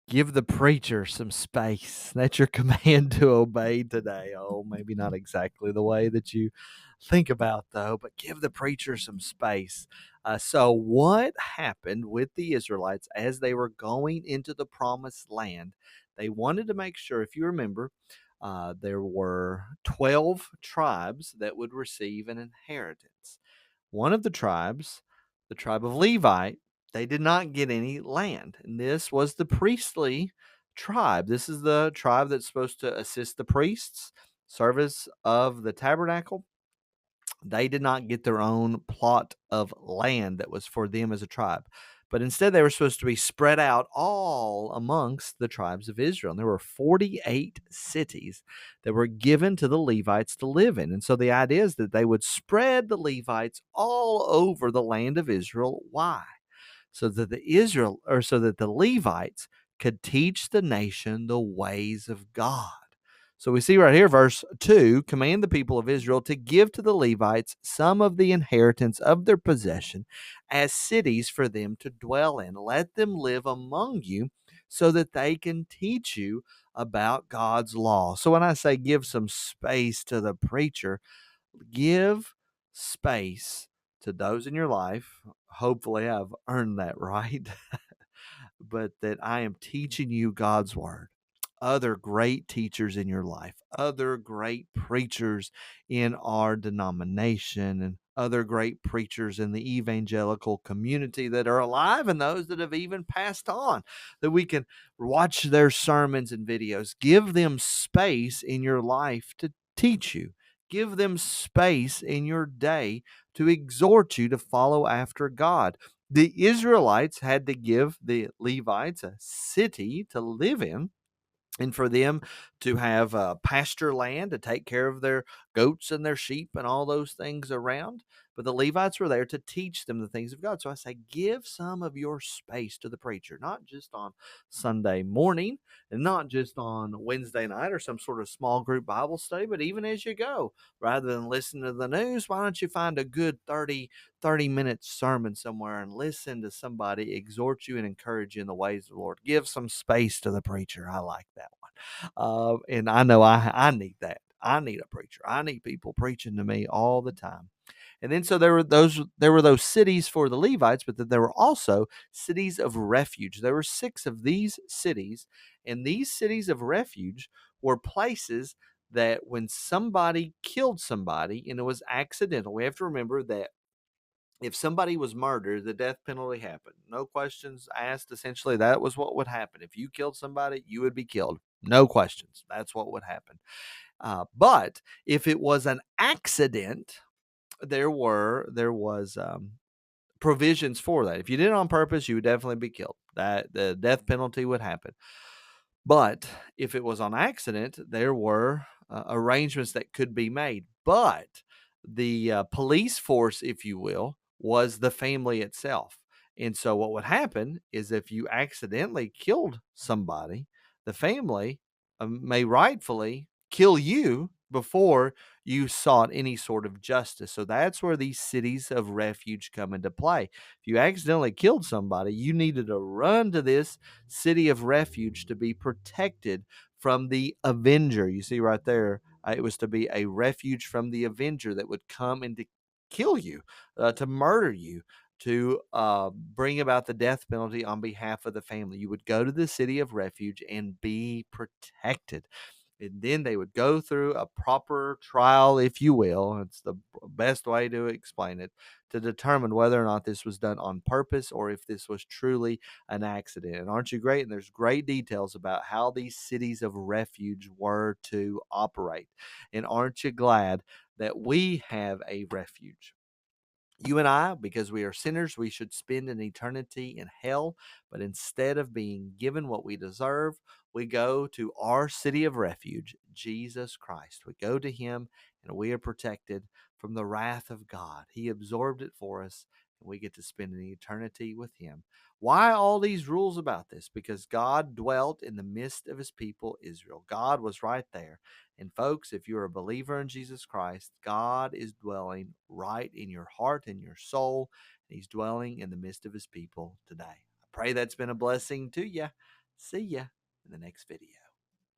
Give the preacher some space. That's your command to obey today. Oh, maybe not exactly the way that you think about, though, but give the preacher some space. So, what happened with the Israelites as they were going into the promised land? They wanted to make sure, if you remember, there were 12 tribes that would receive an inheritance. One of the tribes, the tribe of Levi, they did not get any land. And this was the priestly tribe. This is the tribe that's supposed to assist the priests, service of the tabernacle. They did not get their own plot of land that was for them as a tribe. But instead, they were supposed to be spread out all amongst the tribes of Israel. And there were 48 cities that were given to the Levites to live in. And so the idea is that they would spread the Levites all over the land of Israel. Why? So that the Levites could teach the nation the ways of God. So we see right here, verse 2, command the people of Israel to give to the Levites some of the inheritance of their possession as cities for them to dwell in. Let them live among you so that they can teach you about God's law. So when I say give some space to the preacher, give space to those in your life. Hopefully, I've earned that right, but that I am teaching you God's word. Other great teachers in your life, other great preachers in our denomination, and other great preachers in the evangelical community that are alive, and those that have even passed on, that we can watch their sermons and videos. Give them space in your life to teach you. Give them space in your day to exhort you to follow after God. The Israelites had to give the Levites a city to live in, and for them to have pasture land to take care of their goats and their sheep and all those things around. But the Levites were there to teach them the things of God. So I say, give some of your space to the preacher, not just on Sunday morning and not just on Wednesday night or some sort of small group Bible study, but even as you go, rather than listen to the news, why don't you find a good 30-minute sermon somewhere and listen to somebody exhort you and encourage you in the ways of the Lord. Give some space to the preacher. I like that one. And I know I need that. I need a preacher. I need people preaching to me all the time. And then so there were those cities for the Levites, but then there were also cities of refuge. There were 6 of these cities, and these cities of refuge were places that when somebody killed somebody and it was accidental, we have to remember that if somebody was murdered, the death penalty happened. No questions asked. Essentially, that was what would happen. If you killed somebody, you would be killed. No questions. That's what would happen. But if it was an accident, there was provisions for that. If you did it on purpose, you would definitely be killed. That the death penalty would happen. But if it was on accident, there were arrangements that could be made. But the police force, if you will, was the family itself. And so what would happen is if you accidentally killed somebody, the family may rightfully kill you before you sought any sort of justice. So that's where these cities of refuge come into play. If you accidentally killed somebody, you needed to run to this city of refuge to be protected from the avenger. You see right there, it was to be a refuge from the avenger that would come and to kill you, to murder you, to bring about the death penalty on behalf of the family. You would go to the city of refuge and be protected. And then they would go through a proper trial, if you will. It's the best way to explain it, to determine whether or not this was done on purpose or if this was truly an accident. And aren't you great? And there's great details about how these cities of refuge were to operate. And aren't you glad that we have a refuge? You and I, because we are sinners, we should spend an eternity in hell. But instead of being given what we deserve, we go to our city of refuge, Jesus Christ. We go to him and we are protected from the wrath of God. He absorbed it for us, and we get to spend an eternity with him. Why all these rules about this? Because God dwelt in the midst of his people, Israel. God was right there. And folks, if you're a believer in Jesus Christ, God is dwelling right in your heart and your soul. And he's dwelling in the midst of his people today. I pray that's been a blessing to you. See ya in the next video.